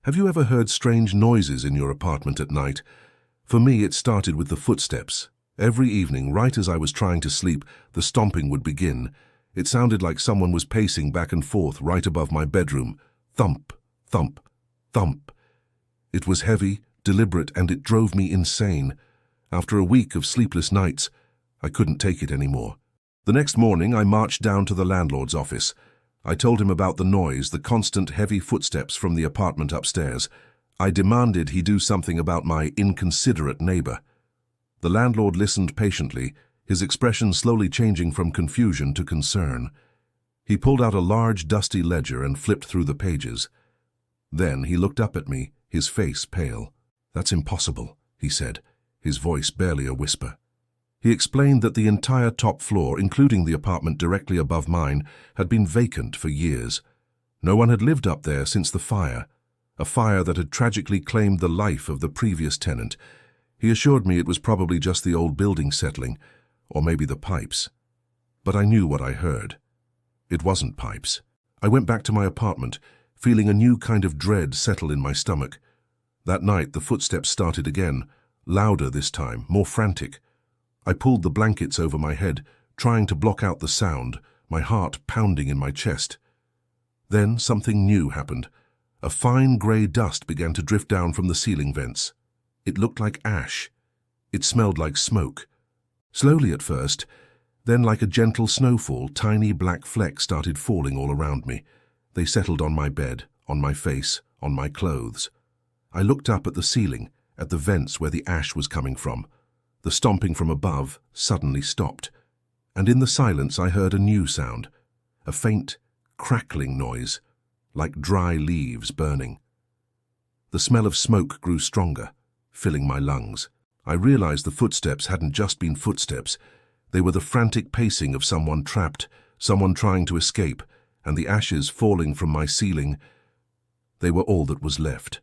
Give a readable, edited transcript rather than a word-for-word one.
Have you ever heard strange noises in your apartment at night? For me, it started with the footsteps. Every evening, right as I was trying to sleep, the stomping would begin. It sounded like someone was pacing back and forth right above my bedroom. Thump, thump, thump. It was heavy, deliberate, and it drove me insane. After a week of sleepless nights, I couldn't take it anymore. The next morning, I marched down to the landlord's office. I told him about the noise, the constant heavy footsteps from the apartment upstairs. I demanded he do something about my inconsiderate neighbor. The landlord listened patiently, his expression slowly changing from confusion to concern. He pulled out a large, dusty ledger and flipped through the pages. Then he looked up at me, his face pale. "That's impossible," he said, his voice barely a whisper. He explained that the entire top floor, including the apartment directly above mine, had been vacant for years. No one had lived up there since the fire, a fire that had tragically claimed the life of the previous tenant. He assured me it was probably just the old building settling, or maybe the pipes. But I knew what I heard. It wasn't pipes. I went back to my apartment, feeling a new kind of dread settle in my stomach. That night, the footsteps started again, louder this time, more frantic. I pulled the blankets over my head, trying to block out the sound, my heart pounding in my chest. Then something new happened. A fine grey dust began to drift down from the ceiling vents. It looked like ash. It smelled like smoke. Slowly at first, then like a gentle snowfall, tiny black flecks started falling all around me. They settled on my bed, on my face, on my clothes. I looked up at the ceiling, at the vents where the ash was coming from. The stomping from above suddenly stopped, and in the silence I heard a new sound, a faint, crackling noise, like dry leaves burning. The smell of smoke grew stronger, filling my lungs. I realized the footsteps hadn't just been footsteps. They were the frantic pacing of someone trapped, someone trying to escape, and the ashes falling from my ceiling. They were all that was left.